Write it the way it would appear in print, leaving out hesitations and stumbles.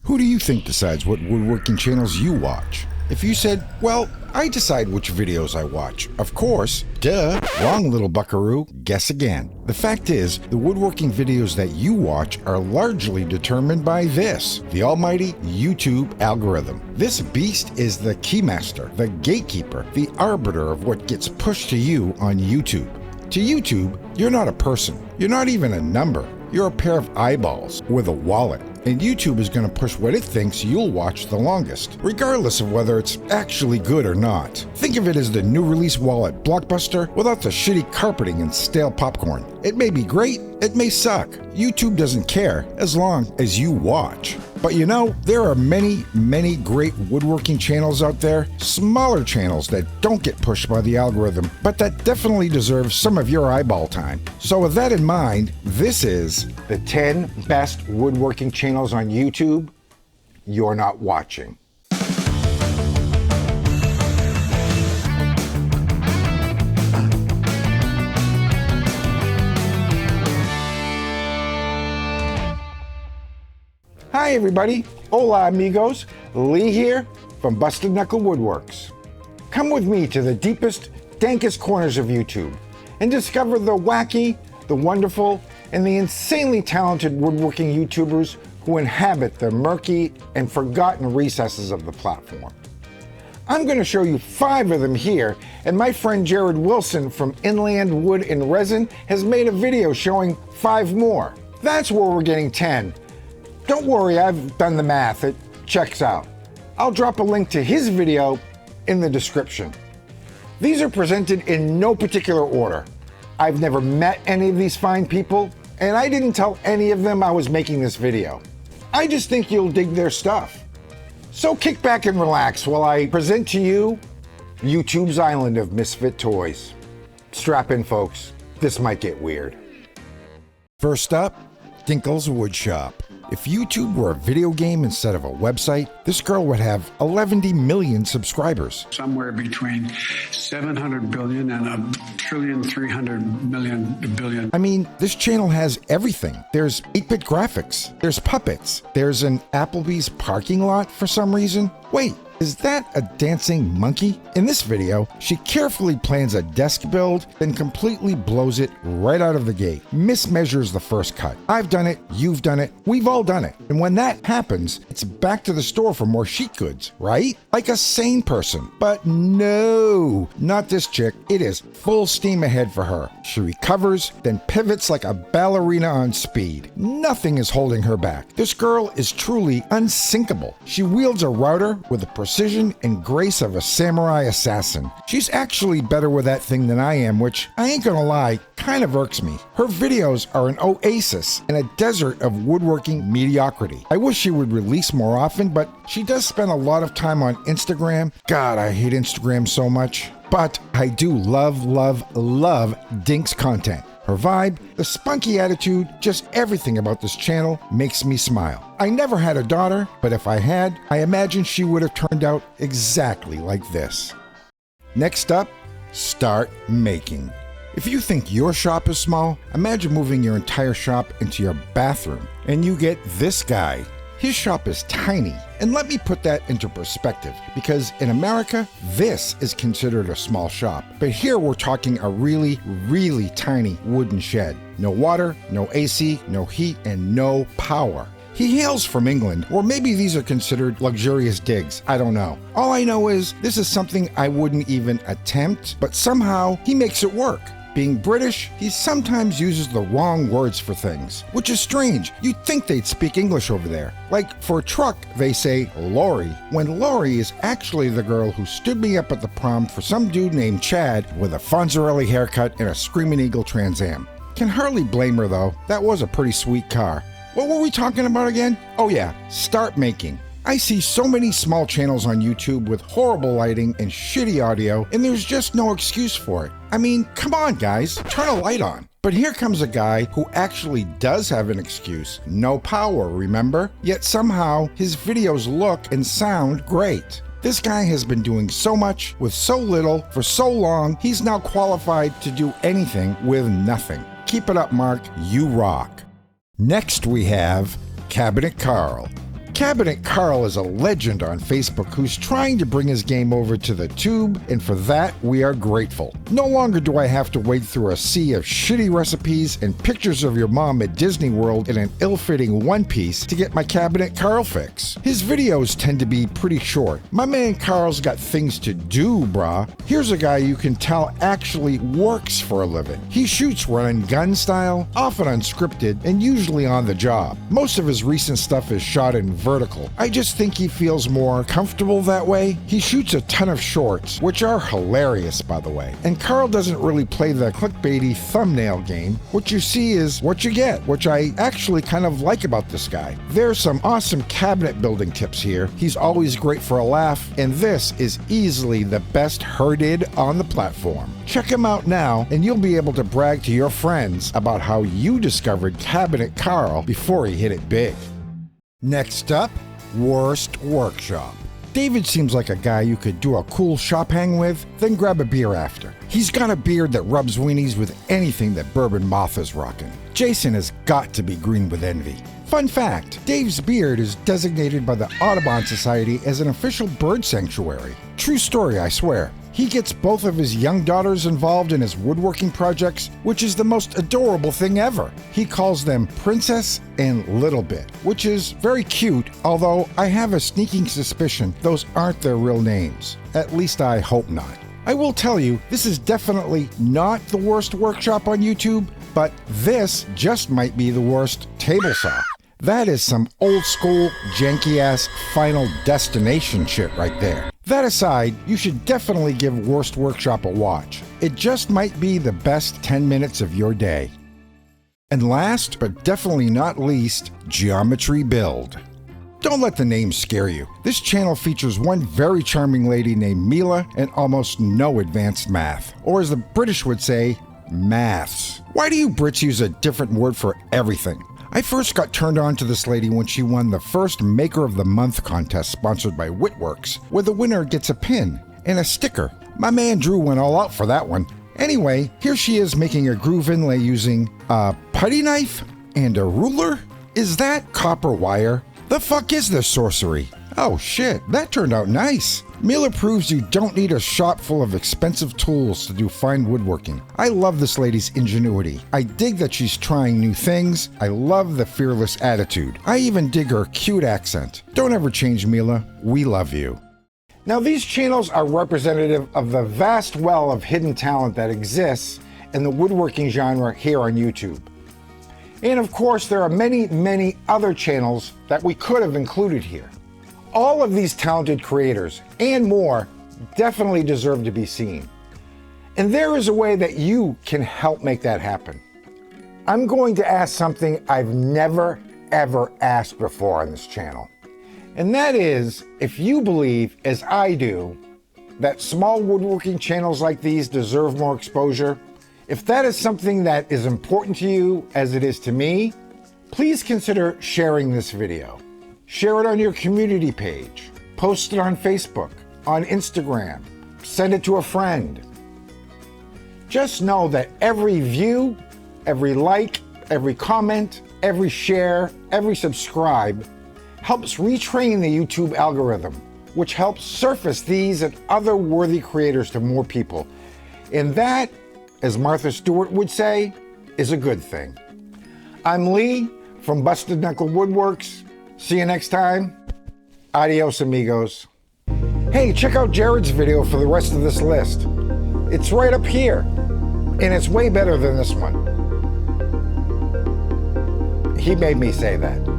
Who do you think decides what woodworking channels you watch? If you said, well, I decide which videos I watch. Of course. Duh. Wrong, little buckaroo. Guess again. The fact is, the woodworking videos that you watch are largely determined by this, the almighty YouTube algorithm. This beast is the keymaster, the gatekeeper, the arbiter of what gets pushed to you on YouTube. To YouTube, you're not a person. You're not even a number. You're a pair of eyeballs with a wallet. And YouTube is going to push what it thinks you'll watch the longest, regardless of whether it's actually good or not. Think of it as the new release wallet Blockbuster without the shitty carpeting and stale popcorn. It may be great, it may suck. YouTube doesn't care as long as you watch. But you know, there are many, many great woodworking channels out there, smaller channels that don't get pushed by the algorithm, but that definitely deserve some of your eyeball time. So with that in mind, this is the 10 best woodworking channels on YouTube you're not watching. Hi everybody, hola amigos, Lee here from Busted Knuckle Woodworks. Come with me to the deepest, dankest corners of YouTube and discover the wacky, the wonderful, and the insanely talented woodworking YouTubers who inhabit the murky and forgotten recesses of the platform. I'm going to show you 5 of them here, and my friend Jared Wilson from Inland Wood and Resin has made a video showing 5 more. That's where we're getting 10. Don't worry, I've done the math, it checks out. I'll drop a link to his video in the description. These are presented in no particular order. I've never met any of these fine people, and I didn't tell any of them I was making this video. I just think you'll dig their stuff. So kick back and relax while I present to you YouTube's island of misfit toys. Strap in, folks. This might get weird. First up, Dinkle's Woodshop. If YouTube were a video game instead of a website, this girl would have 11 million subscribers. Somewhere between 700 billion and 1,300,000,000,000,000,000. I mean, this channel has everything. There's 8-bit graphics, there's puppets, there's an Applebee's parking lot for some reason. Wait, is that a dancing monkey? In this video, she carefully plans a desk build, then completely blows it right out of the gate. Mismeasures the first cut. I've done it, you've done it, we've all done it. And when that happens, it's back to the store for more sheet goods, right? Like a sane person. But no, not this chick. It is full steam ahead for her. She recovers, then pivots like a ballerina on speed. Nothing is holding her back. This girl is truly unsinkable. She wields a router with the precision and grace of a samurai assassin. She's actually better with that thing than I am, which, I ain't gonna lie, kind of irks me. Her videos are an oasis in a desert of woodworking mediocrity. I wish she would release more often, but she does spend a lot of time on Instagram. God, I hate Instagram so much. But I do love, love, love Dink's content. Her vibe, the spunky attitude, just everything about this channel makes me smile. I never had a daughter, but if I had, I imagine she would have turned out exactly like this. Next up, start making. If you think your shop is small, imagine moving your entire shop into your bathroom, and you get this guy. His shop is tiny, and let me put that into perspective, because in America, this is considered a small shop. But here we're talking a really, really tiny wooden shed. No water, no AC, no heat, and no power. He hails from England, or maybe these are considered luxurious digs, I don't know. All I know is this is something I wouldn't even attempt, but somehow he makes it work. Being British, he sometimes uses the wrong words for things, which is strange. You'd think they'd speak English over there. Like for truck, they say lorry, when Lori is actually the girl who stood me up at the prom for some dude named Chad with a Fonzarelli haircut and a Screaming Eagle Trans Am. Can hardly blame her though, that was a pretty sweet car. What were we talking about again? Oh yeah, start making. I see so many small channels on YouTube with horrible lighting and shitty audio, and there's just no excuse for it. I mean, come on guys, turn a light on. But here comes a guy who actually does have an excuse. No power, remember? Yet somehow his videos look and sound great. This guy has been doing so much with so little for so long, he's now qualified to do anything with nothing. Keep it up, Mark, you rock. Next we have Cabinet Carl. Cabinet Carl is a legend on Facebook who's trying to bring his game over to the tube, and for that we are grateful. No longer do I have to wade through a sea of shitty recipes and pictures of your mom at Disney World in an ill-fitting one-piece to get my Cabinet Carl fix. His videos tend to be pretty short. My man Carl's got things to do, brah. Here's a guy you can tell actually works for a living. He shoots run and gun style, often unscripted, and usually on the job. Most of his recent stuff is shot in vertical. I just think he feels more comfortable that way. He shoots a ton of shorts, which are hilarious, by the way. And Carl doesn't really play the clickbaity thumbnail game. What you see is what you get, which I actually kind of like about this guy. There's some awesome cabinet building tips here. He's always great for a laugh, and this is easily the best herded on the platform. Check him out now, and you'll be able to brag to your friends about how you discovered Cabinet Carl before he hit it big. Next up, Worst Workshop. David seems like a guy you could do a cool shop hang with, then grab a beer after. He's got a beard that rubs weenies with anything that Bourbon Moth is rocking. Jason has got to be green with envy. Fun fact, Dave's beard is designated by the Audubon Society as an official bird sanctuary. True story, I swear. He gets both of his young daughters involved in his woodworking projects, which is the most adorable thing ever. He calls them Princess and Little Bit, which is very cute, although I have a sneaking suspicion those aren't their real names. At least I hope not. I will tell you, this is definitely not the worst workshop on YouTube, but this just might be the worst table saw. That is some old school, janky ass Final Destination shit right there. That aside, you should definitely give Worst Workshop a watch. It just might be the best 10 minutes of your day. And last, but definitely not least, Geometry Build. Don't let the name scare you. This channel features one very charming lady named Mila and almost no advanced math. Or as the British would say, maths. Why do you Brits use a different word for everything? I first got turned on to this lady when she won the first Maker of the Month contest sponsored by Wittworks, where the winner gets a pin and a sticker. My man Drew went all out for that one. Anyway, here she is making a groove inlay using a putty knife and a ruler? Is that copper wire? The fuck is this sorcery? Oh shit, that turned out nice. Mila proves you don't need a shop full of expensive tools to do fine woodworking. I love this lady's ingenuity. I dig that she's trying new things. I love the fearless attitude. I even dig her cute accent. Don't ever change, Mila. We love you. Now, these channels are representative of the vast well of hidden talent that exists in the woodworking genre here on YouTube. And of course, there are many, many other channels that we could have included here. All of these talented creators and more definitely deserve to be seen. And there is a way that you can help make that happen. I'm going to ask something I've never, ever asked before on this channel. And that is, if you believe, as I do, that small woodworking channels like these deserve more exposure, if that is something that is important to you as it is to me, please consider sharing this video. Share it on your community page, post it on Facebook, on Instagram, send it to a friend. Just know that every view, every like, every comment, every share, every subscribe helps retrain the YouTube algorithm, which helps surface these and other worthy creators to more people. And that, as Martha Stewart would say, is a good thing. I'm Lee from Busted Knuckle Woodworks. See you next time. Adios, amigos. Hey, check out Jared's video for the rest of this list. It's right up here, and it's way better than this one. He made me say that.